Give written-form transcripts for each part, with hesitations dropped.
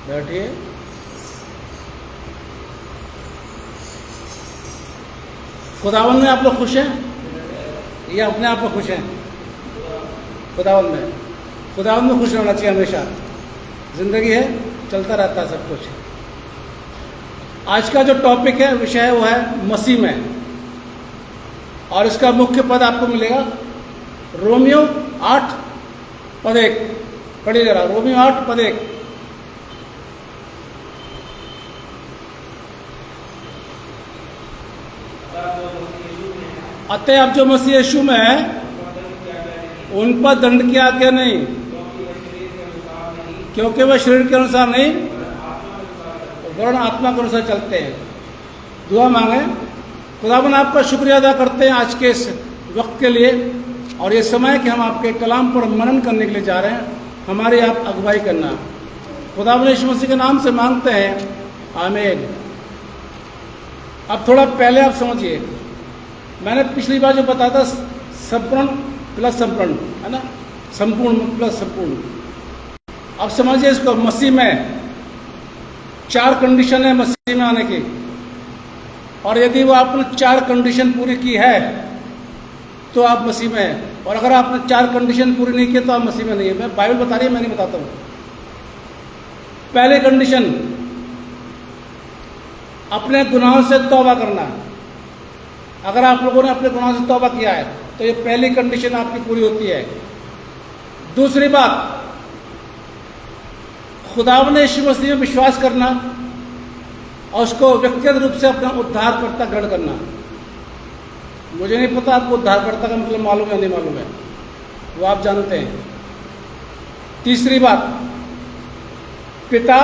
बैठिए। खुदावंद में आप लोग खुश हैं? ये अपने आप में खुश हैं? खुदावंद में खुश रहना चाहिए हमेशा। जिंदगी है, चलता रहता है सब कुछ। आज का जो टॉपिक है, विषय है, वो है मसीह में, और इसका मुख्य पद आपको मिलेगा रोमियो 8:1। पढ़िए जरा, रोमियो 8:1। अतः अब जो मसीह यीशु में है, उन पर दंड की आज्ञा नहीं, क्योंकि वह शरीर के अनुसार नहीं वरन आत्मा के अनुसार चलते हैं। दुआ मांगे। खुदावन आपका शुक्रिया अदा करते हैं आज के इस वक्त के लिए, और ये समय कि हम आपके कलाम पर मनन करने के लिए जा रहे हैं। हमारी आप अगुवाई करना, खुदावन यीशु मसीह के नाम से मांगते हैं, आमीन। अब थोड़ा पहले आप समझिए, मैंने पिछली बार जो बताया था संपूर्ण प्लस संपूर्ण, है ना, संपूर्ण प्लस संपूर्ण। अब समझिए इसको, मसीह में 4 कंडीशन है मसीह में आने की, और यदि वो आपने 4 कंडीशन पूरी की है तो आप मसीह में हैं, और अगर आपने 4 कंडीशन पूरी नहीं की तो आप मसीह में नहीं है। मैं बाइबल बता रही है, मैं नहीं बताता हूँ। पहली कंडीशन, अपने गुनाहों से तौबा करना। अगर आप लोगों ने अपने गुनाहों से तौबा किया है तो ये पहली कंडीशन आपकी पूरी होती है। दूसरी बात, खुदावंद यीशु मसीह में विश्वास करना और उसको व्यक्तिगत रूप से अपना उद्धारकर्ता ग्रहण करना। मुझे नहीं पता आपको उद्धारकर्ता का मतलब मालूम है नहीं मालूम है, वो आप जानते हैं। तीसरी बात, पिता,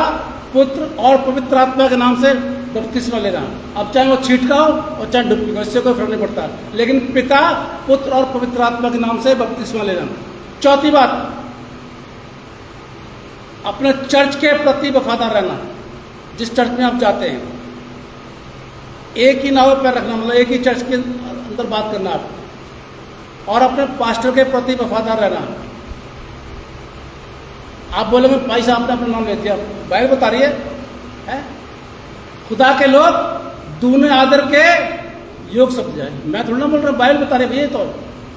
पुत्र और पवित्र आत्मा के नाम से बपतिस्मा लेना। अब चाहे वो छींटा हो और चाहे डुबकी हो, इससे कोई फर्क नहीं पड़ता, लेकिन पिता, पुत्र और पवित्र आत्मा के नाम से बपतिस्मा लेना। चौथी बात, अपने चर्च के प्रति वफादार रहना। जिस चर्च में आप जाते हैं, एक ही नाव पर रखना, मतलब एक ही चर्च के अंदर बात करना आप, और अपने पास्टर के प्रति वफादार रहना। आप बोलेंगे भाई साहब आपने अपना नाम ले दिया, बाइबल बता रही है? खुदा के लोग दूने आदर के योग समझ जाए। मैं थोड़ा ना बोल रहा, बाइबल बता रही भैया, तो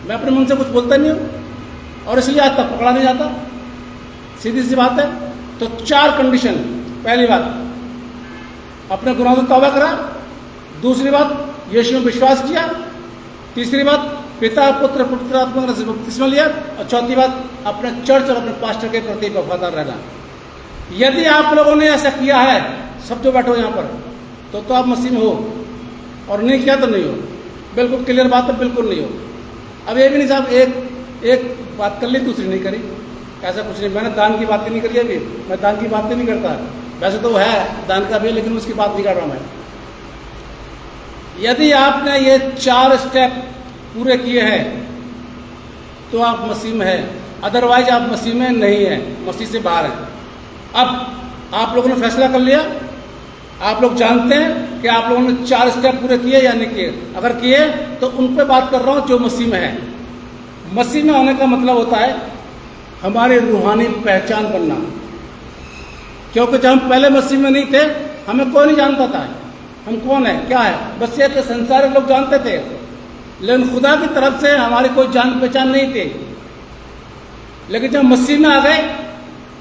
मैं अपने मन से कुछ बोलता नहीं हूँ, और इसलिए आज तक पकड़ा नहीं जाता। सीधी सी बात है। तो 4 कंडीशन। पहली बात, अपने गुनाहों से तौबा करा। दूसरी बात, यीशु में विश्वास किया। तीसरी बात, पिता, पुत्र, पवित्र आत्मा से बपतिस्मा लिया। और चौथी बात, अपने चर्च और अपने पास्टर के प्रति वफादार रहना। यदि आप लोगों ने ऐसा किया है, सब जो बैठो यहाँ पर, तो आप मसीह में हो, और नहीं किया तो नहीं हो। बिल्कुल क्लियर बात है, बिल्कुल नहीं हो। अब ये भी नहीं साहब, एक बात कर ली दूसरी नहीं करी, ऐसा कुछ नहीं। मैंने दान की बातें नहीं करी अभी, मैं दान की बातें नहीं करता। वैसे तो है दान का भी, लेकिन उसकी बात नहीं कर रहा मैं। यदि आपने ये 4 स्टेप पूरे किए हैं तो आप मसीह में हैं, अदरवाइज आप मसीह में नहीं हैं, मसीह से बाहर हैं। अब आप लोगों ने फैसला कर लिया, आप लोग जानते हैं कि आप लोगों ने 4 स्टेप पूरे किए या नहीं किए। अगर किए तो उन पे बात कर रहा हूँ जो मसीह में है। मसीह में होने का मतलब होता है हमारी रूहानी पहचान बनना, क्योंकि जब हम पहले मसीह में नहीं थे हमें कोई नहीं जानता था हम कौन है क्या है, बस ये कि संसारिक लोग जानते थे, लेकिन खुदा की तरफ से हमारी कोई जान पहचान नहीं थी। लेकिन जब मसीह में आ गए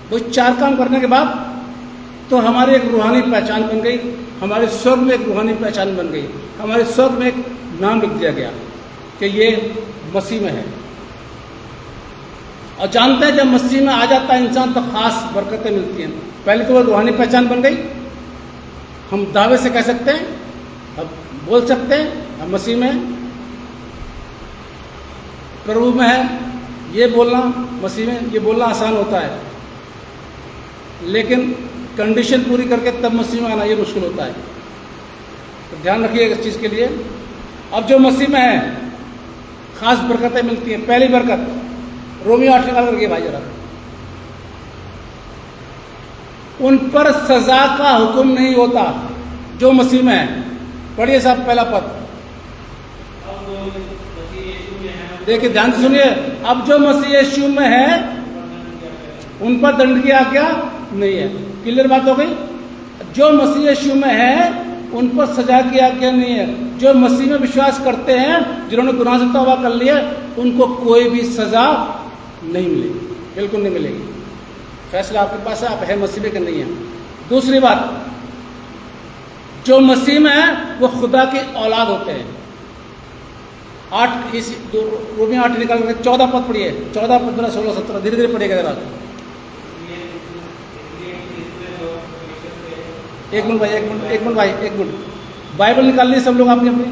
वो 4 काम करने के बाद तो हमारी एक रूहानी पहचान बन गई, हमारे स्वर्ग में एक रूहानी पहचान बन गई, हमारे स्वर्ग में एक नाम लिख दिया गया कि ये मसीह में है। और जानते हैं जब मसीह में आ जाता है इंसान तो खास बरकतें मिलती हैं। पहले तो वो रूहानी पहचान बन गई, हम दावे से कह सकते हैं, अब बोल सकते हैं हम मसीह में प्रभु में है। ये बोलना मसीह में ये बोलना आसान होता है, लेकिन कंडीशन पूरी करके तब मसीह में आना ये मुश्किल होता है। तो ध्यान रखिए इस चीज़ के लिए। अब जो मसीह में है खास बरकतें मिलती हैं। पहली बरकत रोमियो 8 निकाल करके भाई जरा, उन पर सजा का हुक्म नहीं होता जो मसीह में है। पढ़िए साहब पहला पद, देखिए ध्यान से सुनिए। अब जो मसीह यीशु में है उन पर दंड की आज्ञा नहीं है। क्लियर बात हो गई। जो मसीह यीशु में है उन पर सजा की आज्ञा नहीं है। जो मसीह में विश्वास करते हैं, जिन्होंने गुनाह से तौबा कर लिया, उनको कोई भी सजा नहीं मिलेगी, बिल्कुल नहीं मिलेगी। फैसला आपके पास है, आप है मसीह में कि नहीं है। दूसरी बात, जो मसीह में है वो खुदा की औलाद होते हैं। 8 इस रोमियो 8 निकाल करके 14 पद पढ़िए, 14 15 16 17 धीरे धीरे पढ़िएगा जरा। एक मिनट भाई, एक मिनट बाइबल निकालिए सब लोग, आपने अपनी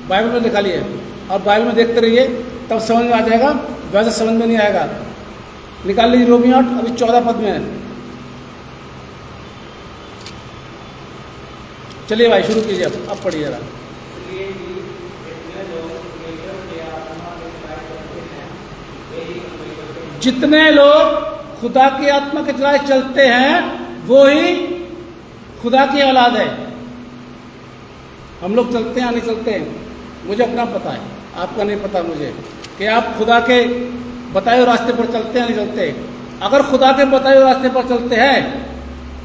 बाइबल में निकालिए और बाइबल में देखते रहिए, तब समझ में आ जाएगा, वैसे समझ में नहीं आएगा। निकाल लीजिए रोमियो 8 अभी 14 पद में है। चलिए भाई शुरू कीजिए, अब पढ़िए जरा। जितने लोग खुदा की आत्मा के चलाए चलते हैं वो ही खुदा की औलाद है। हम लोग चलते हैं या नहीं चलते हैं, मुझे अपना पता है, आपका नहीं पता मुझे, कि आप खुदा के बताए हुए रास्ते पर चलते हैं नहीं चलते। अगर खुदा के बताए हुए रास्ते पर चलते हैं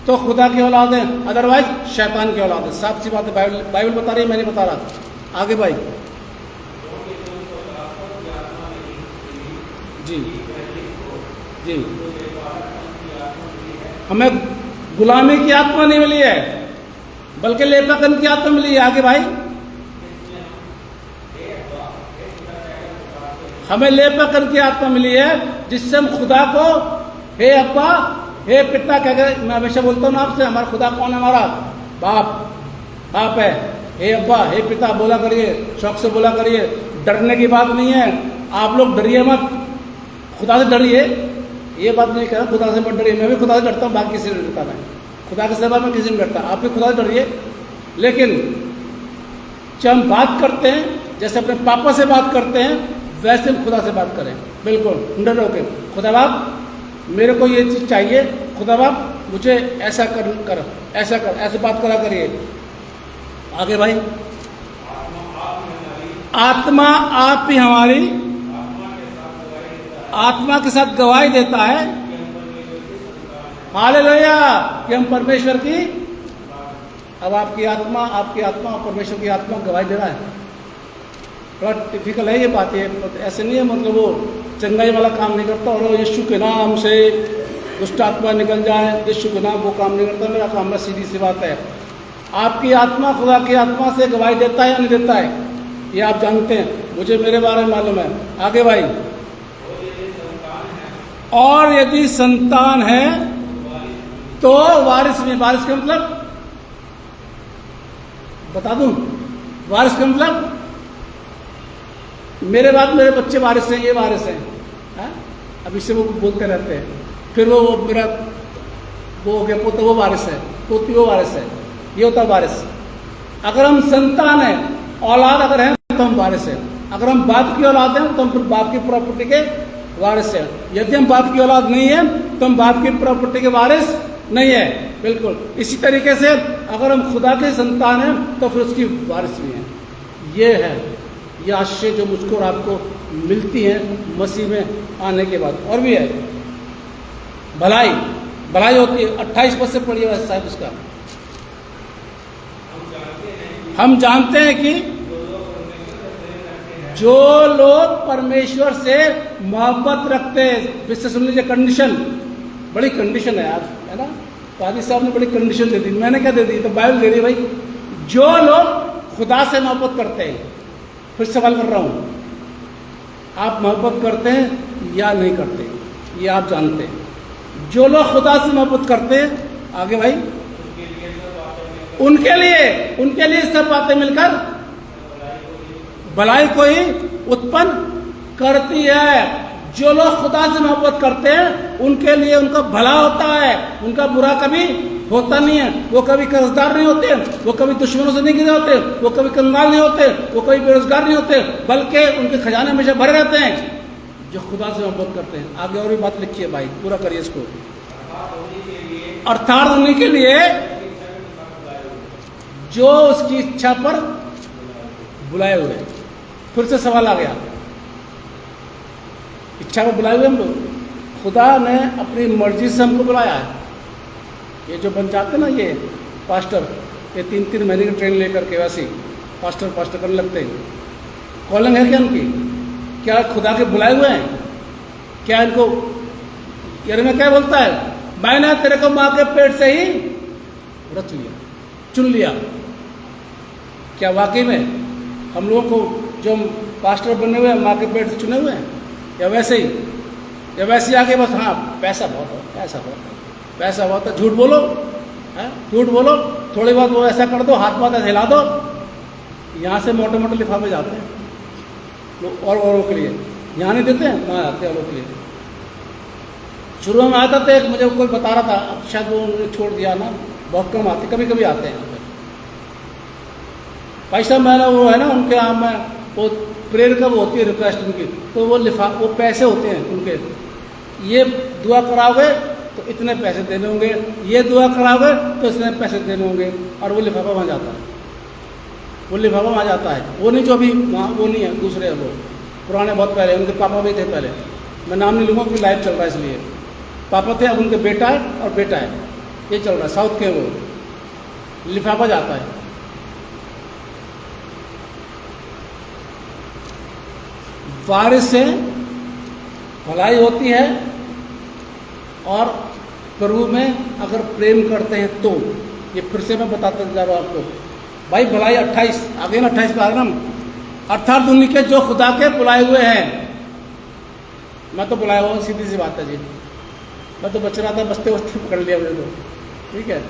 तो खुदा की औलाद है, अदरवाइज शैतान की औलाद है। साफ सी बात है, बाइबल बता रही है, मैं नहीं बता रहा। आगे भाई जी जी, हमें गुलामी की आत्मा नहीं मिली है बल्कि लेपाकन की आत्मा मिली है। आगे भाई, हमें लेपाकन की आत्मा मिली है जिससे हम खुदा को हे अब्बा हे पिता कह गए। मैं हमेशा बोलता हूँ आपसे, हमारा खुदा कौन है? हमारा बाप है। हे अब्बा हे पिता बोला करिए, शौक से बोला करिए। डरने की बात नहीं है, आप लोग डरिए मत, खुदा से डरिए। ये बात नहीं कह रहा खुदा से मत डरिए, मैं भी खुदा से डरता हूँ, बाकी किसी से डरता मैं, खुदा के सिवा में किसी से डरता। आप भी खुदा से डरिए, लेकिन जब हम बात करते हैं जैसे अपने पापा से बात करते हैं वैसे हम खुदा से बात करें, बिल्कुल डर होके। खुदा बाप मेरे को ये चीज़ चाहिए, खुदा बाप मुझे ऐसा कर ऐसा कर, ऐसे बात करा करिए। आगे भाई, आत्मा आप ही हमारी आत्मा के साथ गवाही देता है, हालेलुया, कि हम परमेश्वर की। अब आपकी आत्मा और परमेश्वर की आत्मा गवाही दे रहा है। थोड़ा टिपिकल है ये बात, है ऐसे नहीं है, मतलब वो चंगाई वाला काम नहीं करता और यीशु के नाम से दुष्ट आत्मा निकल जाए, यीशु के नाम, वो काम नहीं करता मेरा काम है। सीधी सी बात है, आपकी आत्मा खुदा की आत्मा से गवाही देता है या नहीं देता है, ये आप जानते हैं, मुझे मेरे बारे में मालूम है। आगे भाई, और यदि संतान है तो वारिस में। वारिस का मतलब बता दूं, वारिस का मतलब मेरे बाद मेरे बच्चे वारिस हैं, ये वारिस हैं, अब इससे वो बोलते रहते हैं। फिर वो मेरा वो हो गया पोता, वो वारिस है, पोती वो वारिस है, ये होता वारिस। अगर हम संतान है, औलाद अगर है तो हम वारिस हैं। अगर हम बाप की औलाद हैं तो हम फिर बाप की प्रॉपर्टी के वारिस है। यदि हम बाप की औलाद नहीं है तो हम बाप की प्रॉपर्टी के वारिस नहीं है, बिल्कुल। इसी तरीके से अगर हम खुदा के संतान हैं तो फिर उसकी वारिस भी हैं। ये है ये आशीष जो मुझको और आपको मिलती है मसीह में आने के बाद। और भी है भलाई, भलाई होती है। 28 पद से पढ़िए साहब उसका। हम जानते हैं कि जो लोग परमेश्वर से मोहब्बत रखते हैं, विश्वास सुन लीजिए, कंडीशन, बड़ी कंडीशन है यार, है ना। काजी साहब ने बड़ी कंडीशन दे दी, मैंने क्या दे दी, तो बाइबल दे दी भाई। जो लोग खुदा से मोहब्बत करते हैं, फिर सवाल कर रहा हूं, आप मोहब्बत करते हैं या नहीं करते, ये आप जानते हैं। जो लोग खुदा से मोहब्बत करते हैं, आगे भाई, उनके लिए सब बातें मिलकर भलाई को ही उत्पन्न करती है। जो लोग खुदा से मोहब्बत करते हैं उनके लिए उनका भला होता है, उनका बुरा कभी होता नहीं है। वो कभी कर्जदार नहीं होते, वो कभी दुश्मनों से नहीं गिरे होते, वो कभी कंगाल नहीं होते, वो कभी बेरोजगार नहीं होते, बल्कि उनके खजाने हमेशा भरे रहते हैं जो खुदा से मोहब्बत करते हैं। आगे और भी बात लिखी है भाई, पूरा करिए इसको। अर्थात उन्हीं के लिए जो उसकी इच्छा पर बुलाए हुए। फिर से सवाल आ गया, इच्छा पर बुलाए हुए हम लोग, खुदा ने अपनी मर्जी से हमको बुलाया है। ये जो बन जाते ना ये पास्टर, ये 3-3 महीने की ट्रेन लेकर के वैसे पास्टर करने लगते हैं। कॉलिंग है क्या उनकी? क्या खुदा के बुलाए हुए हैं? क्या इनको यार में क्या बोलता है, मैंने तेरे को माँ के पेट से ही रच लिया, चुन लिया। क्या वाकई में हम लोगों को जो पास्टर बने हुए हैं माँ के पेट से चुने हुए हैं, या वैसे ही, या वैसे आके बस हाँ पैसा बहुत है, पैसा बहुत है, झूठ बोलो, है झूठ बोलो, थोड़ी बहुत वो ऐसा कर दो, हाथ पाथ ऐसे हिला दो, यहाँ से मोटे मोटे लिफाफे जाते हैं लोग औरों के लिए, यहाँ नहीं देते हैं, वहाँ आते हैं औरों के लिए। शुरू में आता था एक, मुझे कोई बता रहा था, अब शायद वो उन्होंने छोड़ दिया ना, बहुत कम आते, कभी कभी आते हैं। भाई साहब मैंने वो है ना उनके यहाँ में वो प्रेयर कब होती है रिक्वेस्ट उनकी, तो वो पैसे होते हैं उनके, ये दुआ कराओगे तो इतने पैसे देने होंगे, ये दुआ कराओगे तो इतने पैसे देने होंगे, और वो लिफाफा वहाँ जाता है, वो लिफाफा वहाँ जाता है। वो नहीं जो अभी वहाँ वो नहीं है, दूसरे हैं वो, पुराने बहुत पहले, उनके पापा भी थे पहले, मैं नाम नहीं लूँगा क्योंकि लाइव चल रहा है इसलिए। पापा थे, अब उनके बेटा है और बेटा है, ये चल रहा है, साउथ के वो लिफाफा जाता है। वारिस से भलाई होती है, और प्रभु में अगर प्रेम करते हैं तो, ये फिर से मैं बताता जा रहा हूँ आपको भाई। भलाई 28 आगे ना, 28 पे आ रहा, अर्थात उन्हीं के जो खुदा के बुलाए हुए हैं। मैं तो बुलाया हुआ, सीधी सी बात है जी, मैं तो बच रहा था, बचते बचते पकड़ लिया मुझे तो, ठीक है।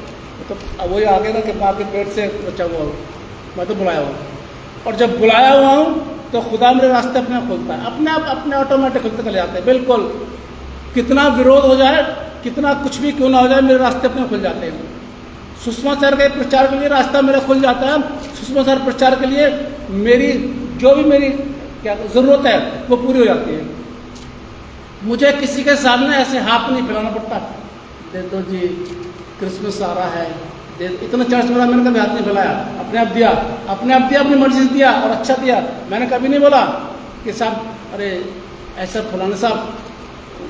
तो अब वही आ गया ना कि माँ के पेट से बचा हुआ हूँ, मैं तो बुलाया हुआ, और जब बुलाया हुआ हूँ तो खुदा मेरे रास्ते अपने आप खोलता है, अपने आप, अपने ऑटोमेटिक खुलते चले जाते हैं, बिल्कुल। कितना विरोध हो जाए, कितना कुछ भी क्यों ना हो जाए, मेरे रास्ते अपने खुल जाते हैं। सुषमाचार के प्रचार के लिए रास्ता मेरा खुल जाता है। सुषमाचार प्रचार के लिए मेरी जो भी मेरी क्या ज़रूरत है वो पूरी हो जाती है। मुझे किसी के सामने ऐसे हाथ नहीं फैलाना पड़ता, दे दो जी क्रिसमस आ रहा है, दे, इतना चर्च में मैंने कभी हाथ नहीं फैलाया, अपने आप दिया, अपनी मर्जी से दिया और अच्छा दिया। मैंने कभी नहीं बोला कि साहब अरे ऐसा फलाना साहब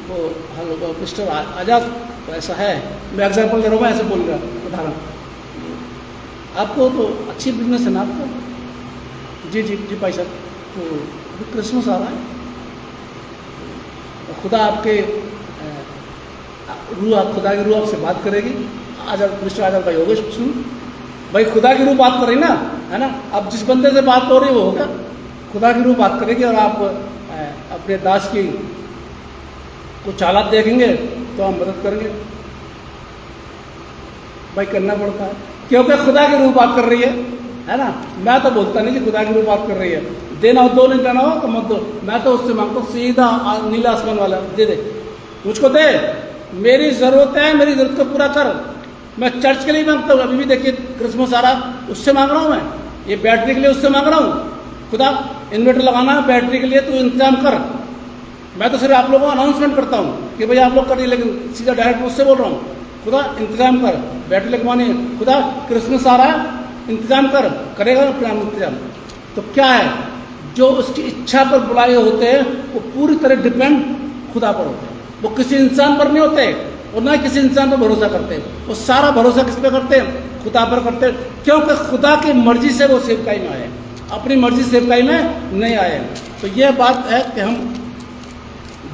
वो हेलो मिस्टर आजाद तो ऐसा है, मैं एग्जाम्पल दे रहा हूँ, ऐसे बोल रहा उदाहरण। आपको तो अच्छी बिजनेस है ना आपको, जी जी जी भाई साहब, तो क्रिसमस आ रहा है, तो खुदा आपके खुदा की रूह आपसे बात करेगी। आजाद मिस्टर आजाद भाई हो गए सुन भाई, खुदा की रूह बात कर रही ना, है ना। अब जिस बंदे से बात हो रही है वो होगा, खुदा की रूह बात करेगी, और आप अपने दास की कुछ हालात देखेंगे तो हम मदद करेंगे भाई, करना पड़ता है क्योंकि खुदा की रूह बात कर रही है ना। मैं तो बोलता नहीं कि खुदा की रूह बात कर रही है, देना हो दो, नहीं देना हो तो मत दो। मैं तो उससे मांगता हूँ सीधा नीला आसमान वाला दे दे, मुझको दे, मेरी ज़रूरत है, मेरी ज़रूरत को पूरा कर। मैं चर्च के लिए मांगता हूँ, अभी भी देखिए क्रिसमस आ रहा, उससे मांग रहा हूँ मैं, ये बैटरी के लिए उससे मांग रहा हूँ, खुदा इन्वर्टर लगाना है बैटरी के लिए, तू इंतजाम कर, मैं तो सिर्फ आप लोगों को अनाउंसमेंट करता हूँ कि भाई आप लोग करिए, लेकिन सीधा डायरेक्ट मुझसे बोल रहा हूँ, खुदा इंतजाम कर, बैटरी लगवानी है, खुदा क्रिसमस आ रहा है, इंतजाम कर, करेगा ना प्लान इंतजाम। तो क्या है, जो उसकी इच्छा पर बुलाए होते हैं वो पूरी तरह डिपेंड खुदा पर होते हैं, वो किसी इंसान पर नहीं होते और ना किसी इंसान पर भरोसा करते हैं। वो सारा भरोसा किस पे करते हैं? खुदा पर करते हैं, क्योंकि खुदा की मर्जी से वो सेवकाई में आए, अपनी मर्जी सेवकाई में नहीं आए। तो यह बात है कि हम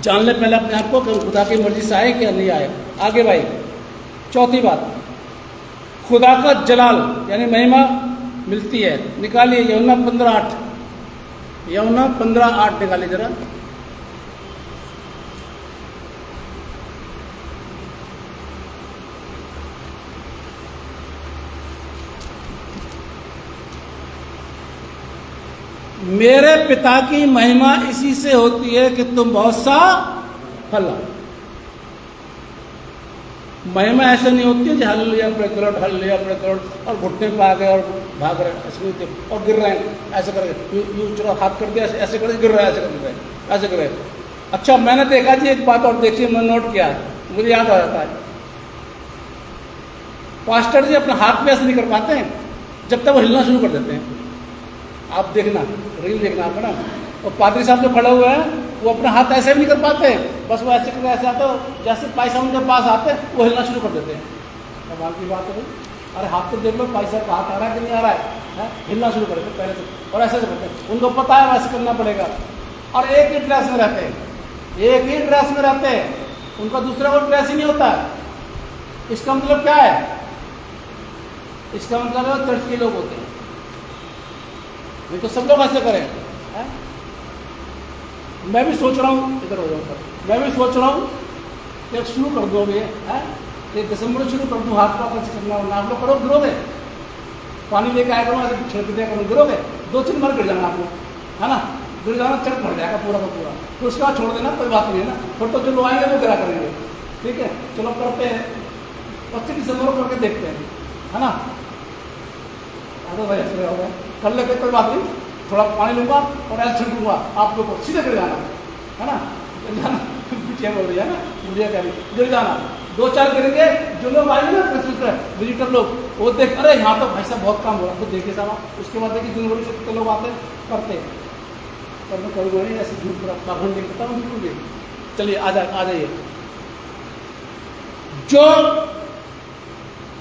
जान ले पहले अपने आप को कि हम खुदा की मर्जी से आए क्या नहीं आए। आगे भाई, चौथी बात, खुदा का जलाल यानी महिमा मिलती है। निकालिए यूहन्ना 15:8, यूहन्ना 15:8 निकालिए जरा। मेरे पिता की महिमा इसी से होती है कि तुम बहुत सा फल लाओ। महिमा ऐसे नहीं होती है कि hallelujah praise the Lord, hallelujah praise the Lord, और घुटने पे आ गए और भाग रहे, ऐसे नहीं होते और गिर रहे हैं ऐसे करके, यूँ चलो हाथ कर दिया ऐसे करके गिर रहा है, ऐसे कर रहे ऐसे कर रहे। अच्छा, मैंने देखा जी एक बात और देखिए, मैंने नोट किया, मुझे याद आ जाता है, पास्टर जी अपने हाथ पे ऐसे नहीं कर पाते हैं जब तक वो हिलना शुरू कर देते हैं। आप देखना, रील देखना आपका ना, और पादरी साहब जो खड़े हुए हैं वो अपने हाथ ऐसे भी नहीं कर पाते, बस वो ऐसे करके ऐसे आते हो, जैसे पैसा उनके पास आते हैं वो हिलना शुरू कर देते हैं। कमाल की बात है भाई, अरे हाथ तो देख लो पैसा का हाथ आ रहा है कि नहीं आ रहा है, हिलना शुरू कर देते पहले से, और ऐसे करते हैं, उनको पता है वैसे करना पड़ेगा। और एक ही ड्रेस में रहते हैं, एक ही ड्रेस में रहते हैं, उनका दूसरा कोई ड्रेस ही नहीं होता है। इसका मतलब क्या है? इसका मतलब है चर्च के लोग होते हैं, नहीं तो सब लोग ऐसे करें। मैं भी सोच रहा हूँ, इधर हो जाऊँ, मैं भी सोच रहा हूँ कि शुरू कर दो अभी, 1 दिसंबर शुरू कर दूँ हाथ का कैसे करना होना। आप लोग करो, गिरोगे, पानी लेके आया करो, ऐसे छिड़क दिया करो, गिरोगे, 2-3 बार गिर जाना आप लोग, है ना, गिर जाना, चढ़ पड़ जाएगा पूरा का पूरा, तो उसके बाद छोड़ देना, कोई बात नहीं है ना, फिर तो जो लोग आएंगे वो गिरा करेंगे। ठीक है, चलो करते हैं, 25 दिसंबर को करके देखते हैं, है ना। अरे भाई ऐसे होगा, कर लेते कोई बात नहीं, थोड़ा पानी लूँगा और ऐसे छिड़कूँगा, आप लोग को सीधे गिर जाना, है ना, गिर जाना, बिटिया बोल रही है ना, बुढ़िया कह रही, गिर जाना, 2-4 गिरेंगे, जो लोग आएंगे ना विजिटर लोग, वो देख, अरे यहाँ तो भाई साहब बहुत काम हो रहा है, खुद देखिए साहब। उसके बाद देखिए दिन भर से कितने लोग आते करते, पर मैं करूँगा नहीं ऐसे झूठ पूरा पाखंड नहीं करता हूँ बिल्कुल भी। चलिए आ जाइए, जो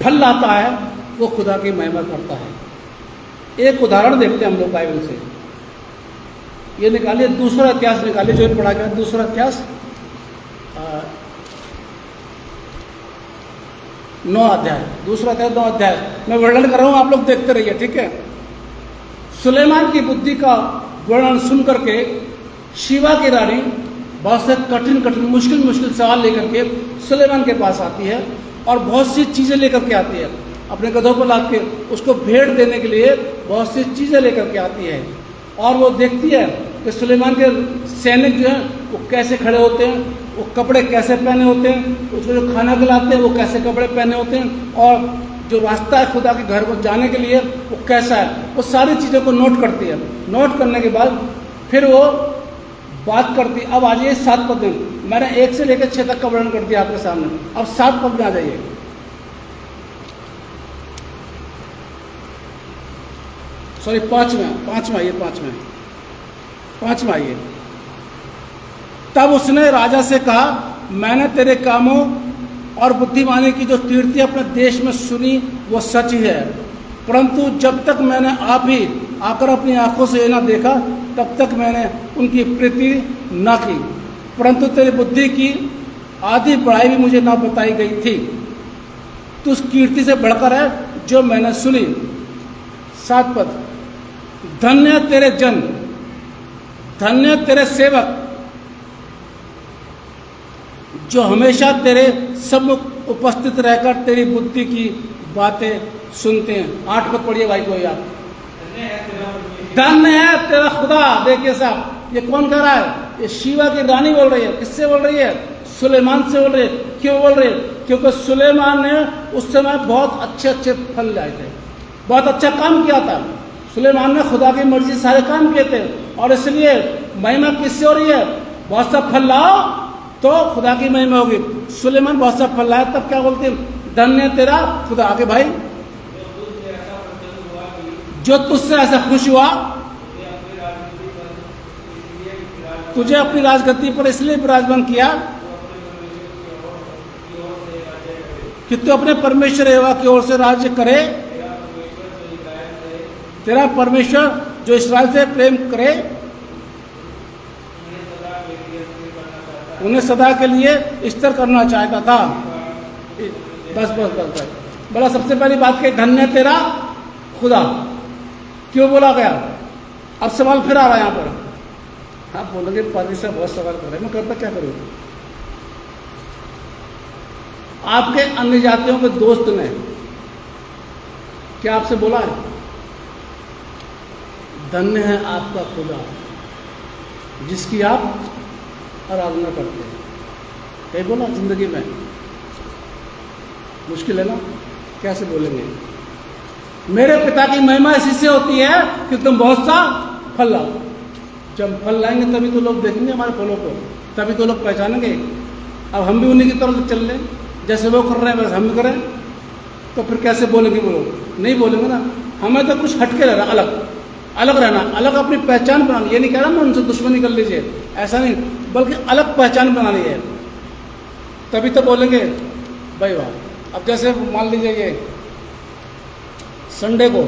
फल लाता है वो खुदा की महिमा करता है। एक उदाहरण देखते हैं हम लोग बाइबल से, ये निकालिए दूसरा इतिहास, निकालिए जो पढ़ा गया दूसरा इतिहास 9 अध्याय, दूसरा इतिहास 9 अध्याय मैं वर्णन कर रहा हूं, आप लोग देखते रहिए। ठीक है, सुलेमान की बुद्धि का वर्णन सुन करके शिवा की रानी बहुत से कठिन मुश्किल सवाल लेकर के सुलेमान के पास आती है और बहुत सी चीजें लेकर के आती है, अपने गधों को लाद के उसको भेंट देने के लिए बहुत सी चीज़ें लेकर के आती है। और वो देखती है कि सुलेमान के सैनिक जो हैं वो कैसे खड़े होते हैं, वो कपड़े कैसे पहने होते हैं, उसको जो खाना खिलाते हैं वो कैसे कपड़े पहने होते हैं, और जो रास्ता है खुदा के घर को जाने के लिए वो कैसा है, वो सारी चीज़ों को नोट करती है। नोट करने के बाद फिर वो बात करती। अब आ जाइए 7 पद में, मैंने 1 से लेकर 6 तक का वर्णन कर दिया आपके सामने, अब 7 पद में आ जाइए। सॉरी 5वां आइए। तब उसने राजा से कहा, मैंने तेरे कामों और बुद्धिमानी की जो कीर्ति अपने देश में सुनी वो सच ही है, परंतु जब तक मैंने आप ही आकर अपनी आंखों से ना देखा तब तक मैंने उनकी प्रीति ना की, परंतु तेरी बुद्धि की आधी बढ़ाई भी मुझे ना बताई गई थी। तो उस कीर्ति से बढ़कर है जो मैंने सुनी। 7 पद, धन्य तेरे जन, धन्य तेरे सेवक जो हमेशा तेरे सम्मुख उपस्थित रहकर तेरी बुद्धि की बातें सुनते हैं। 8 पद पढ़िए भाई कोई आप। धन्य है तेरा खुदा। देखिए साहब, ये कौन कह रहा है? ये शिवा की रानी बोल रही है। किससे बोल रही है? सुलेमान से बोल रही है। क्यों बोल रही है? क्योंकि सुलेमान ने उस समय बहुत अच्छे फल लाए थे, बहुत अच्छा काम किया था। सुलेमान ने खुदा की मर्जी से सारे काम किए थे, और इसलिए महिमा किससे हो रही है? बहुत सा फल लाओ तो खुदा की महिमा होगी। सुलेमान बहुत सा फल लाया, तब क्या बोलते हैं, धन्य तेरा खुदा। आगे भाई, जो तुझसे ऐसा खुश हुआ, तुझे अपनी राजगद्दी पर इसलिए विराजमान किया कि तू अपने परमेश्वर यहोवा की ओर से राज्य करे। तेरा परमेश्वर जो इस्राएल से प्रेम करे, उन्हें सदा के लिए स्थिर करना चाहता था। बस बस बस बस बोला, सबसे पहली बात कही, धन्य तेरा खुदा। क्यों बोला गया? अब सवाल फिर आ रहा है यहाँ पर। आप बोलोगे पादरी साहब बहुत सवाल कर रहे हैं, मैं करता क्या करूँ? आपके अन्य जातियों के दोस्त ने क्या आपसे बोला है? धन्य है आपका खुदा जिसकी आप आराधना करते हैं। कहीं बोला जिंदगी में? मुश्किल है ना, कैसे बोलेंगे? मेरे पिता की महिमा इसी से होती है कि तुम बहुत सा फल लाओ। जब फल लाएंगे तभी तो लोग देखेंगे हमारे फलों को, तभी तो लोग पहचानेंगे। अब हम भी उन्हीं की तरफ चल लें, जैसे वो कर रहे हैं वैसे हम भी करें, तो फिर कैसे बोलेंगे वो लोग? नहीं बोलेंगे ना। हमें तो कुछ हटके रहना, अलग रहना, अलग अपनी पहचान बनानी। ये नहीं कह रहा मैं उनसे दुश्मनी कर लीजिए, ऐसा नहीं, बल्कि अलग पहचान बनानी है, तभी तो बोलेंगे भाई वाह। अब जैसे मान लीजिए ये संडे को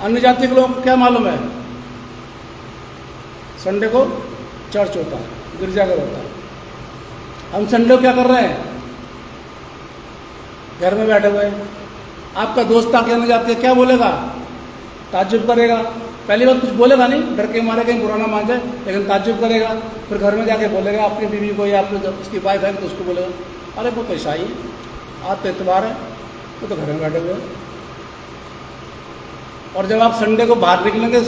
अन्य जाति के लोगों को क्या मालूम है? संडे को चर्च होता है, गिरजाघर होता है। हम संडे को क्या कर रहे हैं? घर में बैठे हुए हैं। आपका दोस्त आके अन्य जाति क्या बोलेगा? ताज्जुब करेगा। पहली बात कुछ बोलेगा नहीं, डर के मारे कहीं बुरा ना मान जाए, लेकिन ताज्जुब करेगा। फिर घर में जाके बोलेगा अपनी बीवी को या अपने उसकी वाइफ है तो उसको बोलेगा, अरे वो तो ईसाई, आज तो इतवार है, वो तो घर में बैठे हुए हैं। और जब आप संडे को बाहर निकलेंगे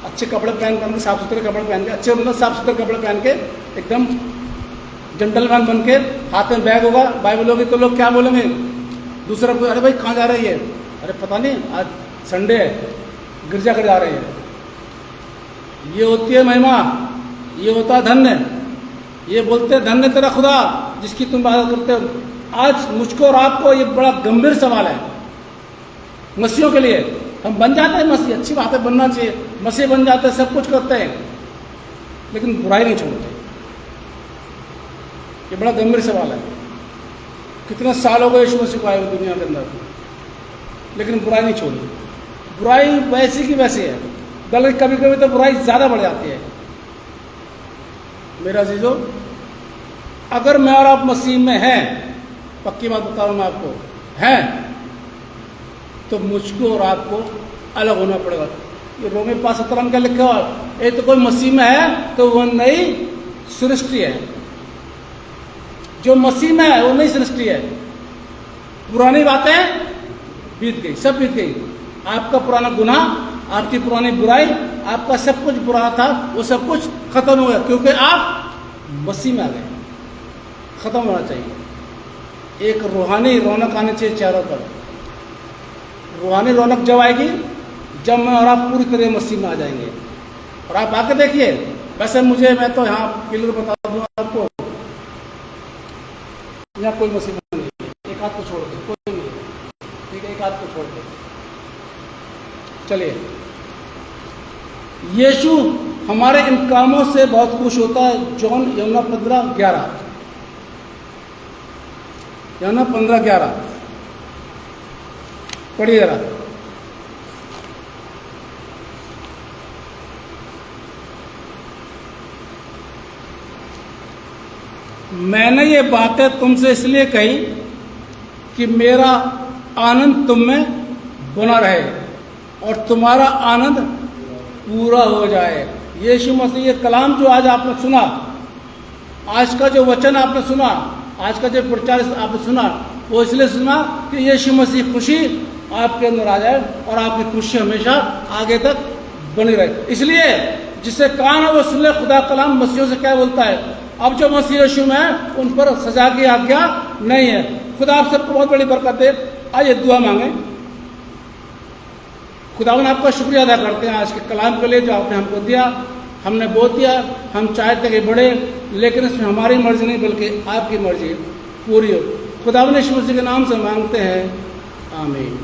अच्छे कपड़े पहन कर, साफ सुथरे कपड़े पहन के, अच्छे मतलब साफ सुथरे कपड़े पहन के, एकदम जेंटलमैन बन के, हाथ में बैग होगा, बाइबल होगी, तो लोग क्या बोलेंगे? दूसरा कोई, अरे भाई कहाँ जा रही है? अरे पता नहीं, आज संडे है, गिरजाघर जा रहे हैं। ये होती है महिमा, ये होता है धन्य। ये बोलते हैं धन्य तेरा खुदा जिसकी तुम बात करते हो। आज मुझको और आपको ये बड़ा गंभीर सवाल है मसीहों के लिए। हम बन जाते हैं मसीह, अच्छी बात है, बनना चाहिए, मसीह बन जाते हैं, सब कुछ करते हैं, लेकिन बुराई नहीं छोड़ते। ये बड़ा गंभीर सवाल है। कितने साल हो गए यीशु मसीह को आए हुए दुनिया के अंदर, लेकिन बुराई नहीं छोड़ी। बुराई वैसी की वैसी है, बल्कि कभी कभी तो बुराई ज्यादा बढ़ जाती है। मेरा अजीजों, अगर मैं और आप मसीह में हैं, पक्की बात बता रहा हूं मैं आपको, हैं, तो मुझको और आपको अलग होना पड़ेगा। ये रोमी 5:17 में क्या लिखा हुआ? एक तो कोई मसीह में है तो वो नई सृष्टि है। जो मसीह में है वो नई सृष्टि है। पुरानी बातें बीत गई, सब बीत गई। आपका पुराना गुनाह, आपकी पुरानी बुराई, आपका सब कुछ बुरा था, वो सब कुछ खत्म हो गया, क्योंकि आप मसीह में आ गए। खत्म होना चाहिए। एक रूहानी रौनक आनी चाहिए चेहरों पर। रूहानी रौनक जब आएगी, जब मैं और आप पूरी तरह मसीह में आ जाएंगे। और आप आके देखिए, वैसे मैं तो यहाँ क्लियर बता दूँ आपको, यहाँ कोई मसीह नहीं, एक हाथ को छोड़ दे, कोई नहीं, ठीक है, एक हाथ को छोड़ दे। चलिए, यीशु हमारे इन कामों से बहुत खुश होता है। जॉन 15:11, यूहन्ना 15:11 पढ़िए जरा। मैंने ये बातें तुमसे इसलिए कही कि मेरा आनंद तुम में बना रहे और तुम्हारा आनंद पूरा हो जाए। यीशु मसीह, ये कलाम जो आज आपने सुना, आज का जो वचन आपने सुना, आज का जो प्रचार आपने सुना, वो इसलिए सुना कि यीशु मसीह खुशी आपके अंदर आ जाए और आपकी खुशी हमेशा आगे तक बनी रहे। इसलिए जिससे कान है वो सुन ले, खुदा कलाम मसीहों से क्या बोलता है। अब जो मसीह यीशु में है उन पर सजा की आज्ञा नहीं है। खुदा आप सबको बहुत बड़ी बरकत दे। आइए दुआ मांगे। खुदावन आपका शुक्रिया अदा करते हैं आज के कलाम के लिए जो आपने हमको दिया। हमने बोल दिया, हम चाहते कि बढ़े, लेकिन इसमें हमारी मर्जी नहीं बल्कि आपकी मर्जी पूरी हो। खुदावंद यीशु मसीह के नाम से मांगते हैं, आमीन।